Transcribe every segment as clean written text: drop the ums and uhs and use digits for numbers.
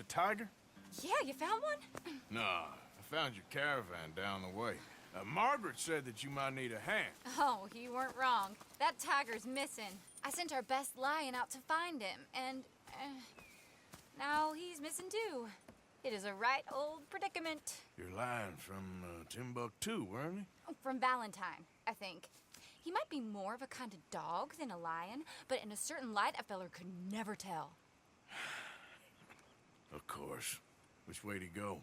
tiger? Yeah, you found one? Nah, I found your caravan down the way. Margaret said that you might need a hand. Oh, you weren't wrong. That tiger's missing. I sent our best lion out to find him, and now he's missing too. It is a right old predicament. Your lion from Timbuktu, weren't he? From Valentine, I think. He might be more of a kind of dog than a lion, but in a certain light, a feller could never tell. Of course. Which way to go?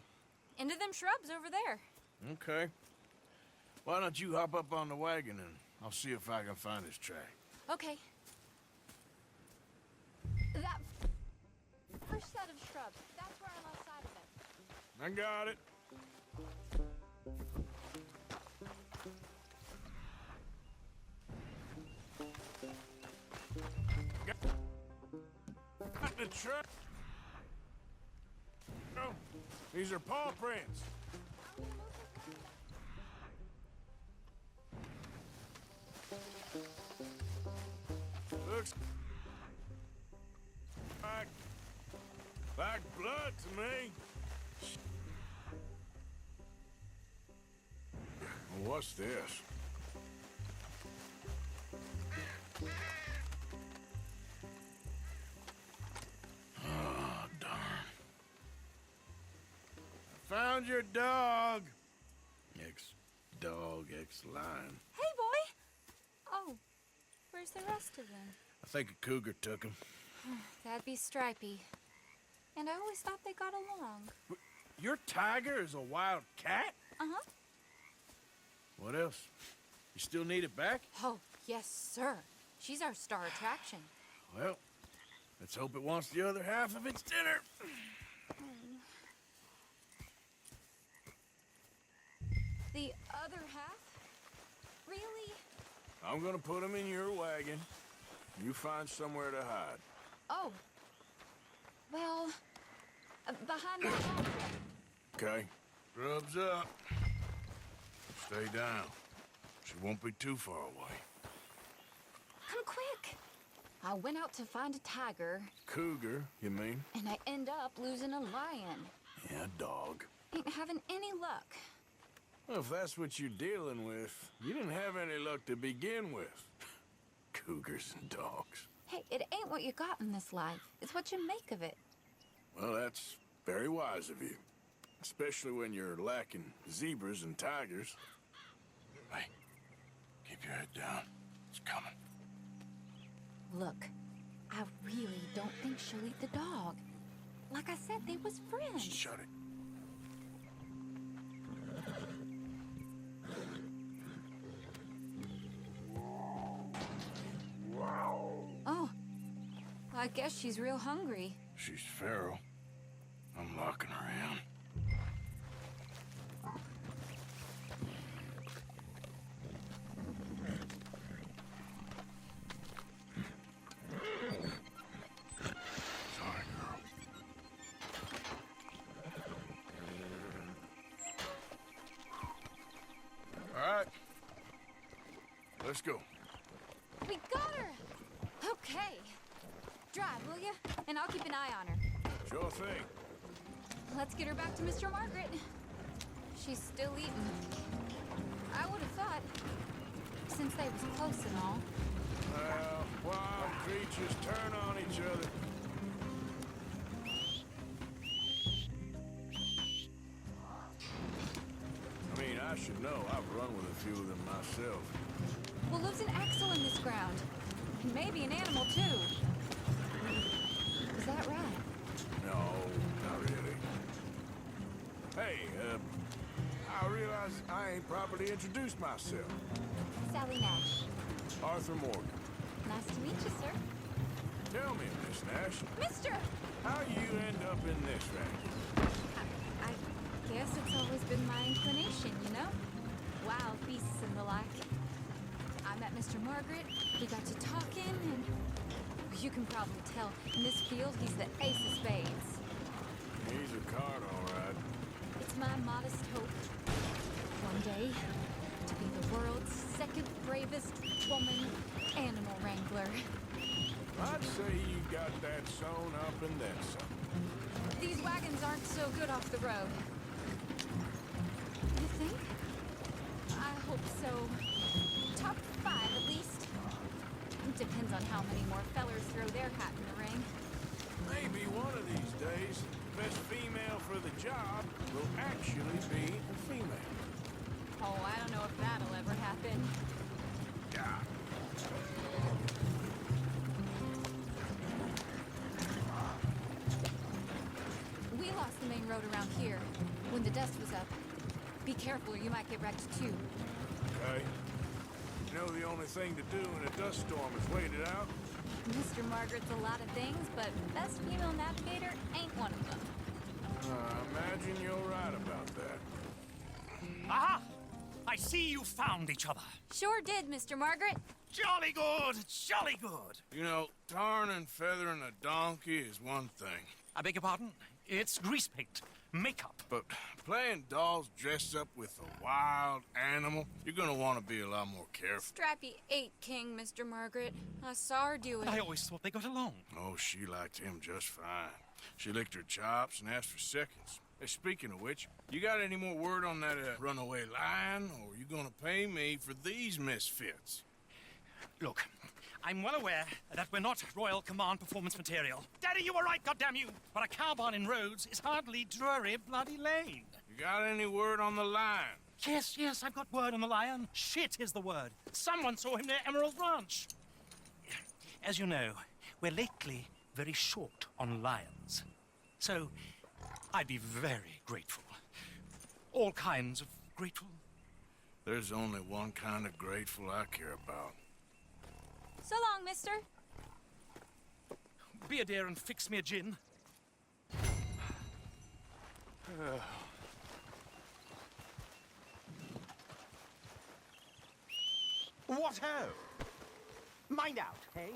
Into them shrubs over there. Okay. Why don't you hop up on the wagon and I'll see if I can find his track. Okay. That first set of shrubs, that's where I lost sight of it. I got it. Got the track. Oh, these are paw prints. Looks like blood to me. What's this? Oh, darn. I found your dog. Ex-dog, ex-lion. Hey, boy! Oh, where's the rest of them? I think a cougar took him. That'd be Stripey. And I always thought they got along. Your tiger is a wild cat? Uh-huh. What else? You still need it back? Oh, yes, sir. She's our star attraction. Well, let's hope it wants the other half of its dinner. The other half? Really? I'm gonna put him in your wagon. You find somewhere to hide. Oh. Well, behind my house. Okay. Rubs up. Stay down. She won't be too far away. Come quick. I went out to find a tiger. Cougar, you mean? And I end up losing a lion. Yeah, dog. Ain't having any luck. Well, if that's what you're dealing with, you didn't have any luck to begin with. Cougars and dogs. Hey, it ain't what you got in this life. It's what you make of it. Well, that's very wise of you. Especially when you're lacking zebras and tigers. Hey, keep your head down. It's coming. Look, I really don't think she'll eat the dog. Like I said, they was friends. Shut it. Oh, I guess she's real hungry. She's feral. I'm locking her in. Sorry, girl. All right. Let's go. We got her! Okay. Drive, will you? And I'll keep an eye on her. Sure thing. Let's get her back to Mr. Margaret. She's still eating. I would have thought, since they was close and all. Well, wild creatures turn on each other. I mean, I should know. I've run with a few of them myself. We'll lose an axle in this ground. And maybe an animal, too. Is that right? No, not really. Hey, I realize I ain't properly introduced myself. Sally Nash. Arthur Morgan. Nice to meet you, sir. Tell me, Miss Nash, Mister! how you end up in this racket? I guess it's always been my inclination, you know? Wild beasts and the like. I met Mr. Margaret, we got to talking, and you can probably tell, in this field, he's the ace of spades. He's a card, all right. It's my modest hope, one day, to be the world's second bravest woman animal wrangler. I'd say you got that sewn up and then some. These wagons aren't so good off the road. You think? I hope so. Top 5, at least. Depends on how many more fellers throw their hat in the ring. Maybe one of these days, the best female for the job will actually be a female. Oh, I don't know if that'll ever happen. Yeah. We lost the main road around here when the dust was up. Be careful or you might get wrecked too. Okay. You know the only thing to do in a dust storm is wait it out? Mr. Margaret's a lot of things, but best female navigator ain't one of them. I imagine you're right about that. Aha! I see you found each other. Sure did, Mr. Margaret. Jolly good, jolly good. You know, tarring and feathering a donkey is one thing. I beg your pardon? It's grease paint, makeup. But playing dolls dressed up with a wild animal, you're gonna want to be a lot more careful. Strappy ate King, Mr. Margaret. I saw her do it. I always thought they got along. Oh, she liked him just fine. She licked her chops and asked for seconds. Hey, speaking of which, you got any more word on that runaway lion, or are you gonna pay me for these misfits? Look, I'm well aware that we're not Royal Command performance material. Daddy, you were right, goddamn you! But a cow barn in Rhodes is hardly Drury Bloody Lane. You got any word on the lion? Yes, I've got word on the lion. Shit is the word. Someone saw him near Emerald Ranch. As you know, we're lately very short on lions. So, I'd be very grateful. All kinds of grateful. There's only one kind of grateful I care about. So long, mister. Be a dear and fix me a gin. What ho! Mind out, hey?